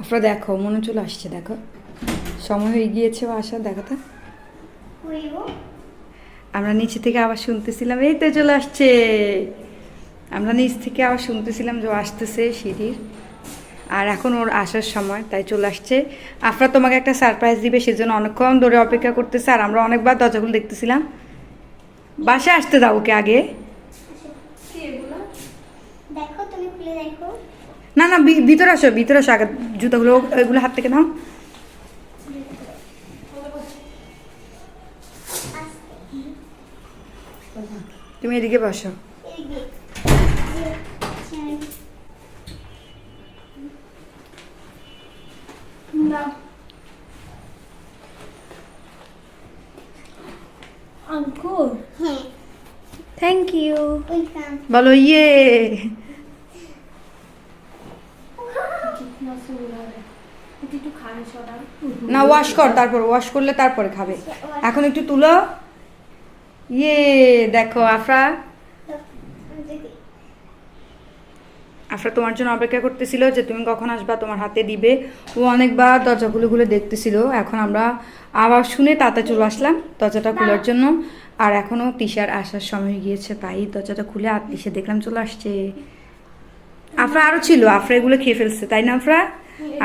আফরা দেখো মনে চলে আসছে, দেখো সময় হয়ে গিয়েছে ও আসা, দেখো তো। আমরা নিচে থেকে আবার শুনতেছিলাম, এই তো চলে আসছে। আমরা নিচ থেকে আবার শুনতেছিলাম যে ও আসতেছে সিঁড়ির, আর এখন ওর আসার সময়, তাই চলে আসছে। আফরা তোমাকে একটা সারপ্রাইজ দিবে, সেজন্য অনেকক্ষণ ধরে অপেক্ষা করতেছে, আর আমরা অনেকবার দরজাগুলো দেখতেছিলাম। বাসায় আসতে দাও ওকে আগে। দেখো তুমি খুলে দেখো। না না, ভিতরে আসো, ভিতরে আসো আগে, জুতাগুলো ওইগুলো হাত থেকে নাও। তুমি এদিকে বসো। আঙ্কুর হ্যাঁ, থ্যাংক ইউ ওয়েলকাম। বলো ইয়ে। না ওয়াশ কর, তারপর ওয়াশ করলে তারপরে খাবে। এখন একটু তুলো। ইয়ে দেখো আফরা, আফরা তোমার জন্য অপেক্ষা করতেছিল যে তুমি কখন আসবা, তোমার হাতে দিবে। ও অনেকবার দরজাগুলো খুলে দেখতেছিল। এখন আমরা আবার শুনে তাতে চলে আসলাম দরজাটা খোলার জন্য। আর এখনও তিশার আসার সময় হয়ে গিয়েছে, তাই দরজাটা খুলে আর তিশা দেখলাম চলে আসছে। আফরা আরও ছিল, আফরা এগুলো খেয়ে ফেলছে, তাই না আফরা?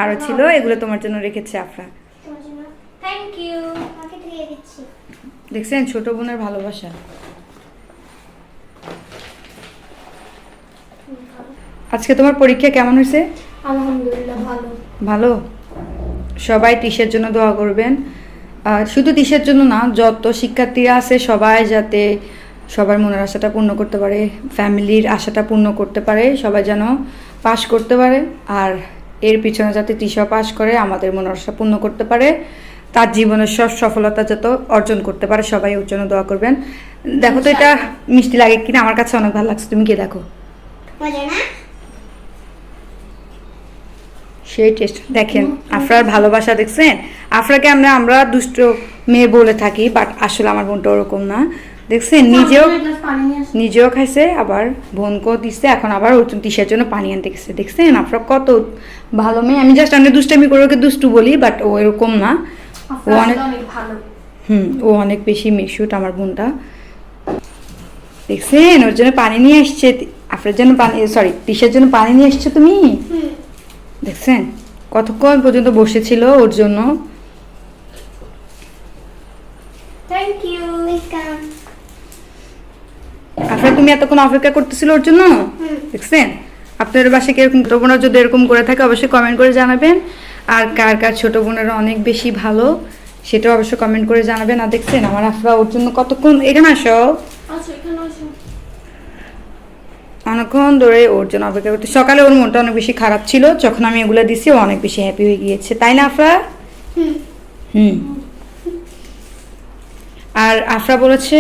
আরও ছিল, এগুলো তোমার জন্য রেখেছে আফরা। তোমার জন্য থ্যাংক ইউ। আমাকে ধুয়ে দিচ্ছি। দেখছেন ছোট বোনের ভালোবাসা। আজকে তোমার পরীক্ষা কেমন হয়েছে? আলহামদুলিল্লাহ ভালো। ভালো। সবাই তিশার জন্য দোয়া করবেন। আর শুধু তিশার জন্য না, যত শিক্ষার্থীরা আছে সবাই যাতে সবার মনের আশাটা পূর্ণ করতে পারে, ফ্যামিলির আশাটা পূর্ণ করতে পারে, সবাই যেন পাশ করতে পারে। আর এর পিছনে যাতে তিশা পাশ করে আমাদের মনের আশা পূর্ণ করতে পারে, তার জীবনের সব সফলতা যত অর্জন করতে পারে, সবাই ওর জন্য দোয়া করবেন। দেখো তো এটা মিষ্টি লাগে কিনা, আমার কাছে অনেক ভালো লাগছে, তুমি কি দেখো? মজা না? সেই টেস্ট দেখেন, আফরার ভালোবাসা দেখছেন। আফরাকে আমরা দুষ্ট মেয়ে বলে থাকি, বাট আসলে আমার বোনটা ওরকম না। দেখছেন নিজেও খাইছে, আবার বোনকেও দিচ্ছে, এখন আবার ওর তিশার জন্য পানি আনতে গেছে। দেখছেন আফরা কত ভালো মেয়ে। আমি জাস্ট আমি দুষ্টামি করে ওকে দুষ্টু বলি, বাট ও এরকম না, ও অনেক ভালো। ও অনেক বেশি মিশুট আমার বোনটা। দেখছেন ওর জন্য পানি নিয়ে আসছে, আফরার জন্য পানি, সরি তিশার জন্য পানি নিয়ে আসছো তুমি। দেখছেন কতক্ষণ পর্যন্ত বসেছিল ওর জন্য। Thank you. ওয়েলকাম। আফরা তুমি এতক্ষণ অপেক্ষা করতেছিল ওর জন্য। দেখছেন আপনার বাসায় কিরকম ছোট বোনরা যদি এরকম করে থাকে অবশ্যই কমেন্ট করে জানাবেন। আর কার কার ছোট বোনেরা অনেক বেশি ভালো সেটাও অবশ্যই কমেন্ট করে জানাবেন। আর দেখছেন আমার আফরা ওর জন্য কতক্ষণ, এখানে আসো, অনেকক্ষণ ধরে ওর জন্য অপেক্ষা করতে। সকালে ওর মনটা অনেক বেশি খারাপ ছিল, যখন আমি এগুলো দিছি ও অনেক বেশি হ্যাপি হয়ে গিয়েছে, তাই না আফরা? আর আফরা বলেছে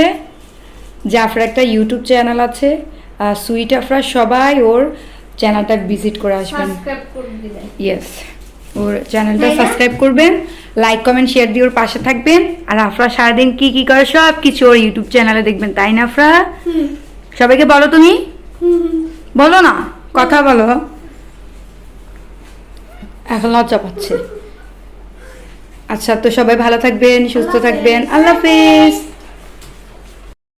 যে আফরা একটা ইউটিউব চ্যানেল আছে, সুইট আফরা, সবাই ওর চ্যানেলটা ভিজিট করে আসবেন। ইয়েস, ওর চ্যানেলটা সাবস্ক্রাইব করবেন, লাইক কমেন্ট শেয়ার দিয়ে ওর পাশে থাকবেন। আর আফরা সারাদিন কি কি করে সব কিছু ওর ইউটিউব চ্যানেলে দেখবেন, তাই না আফরা? সবাইকে বলো, তুমি বলো না, কথা বলো, এখন লজ্জা পাচ্ছে। আচ্ছা তো সবাই ভালো থাকবেন, সুস্থ থাকবেন, আল্লাহ হাফেজ।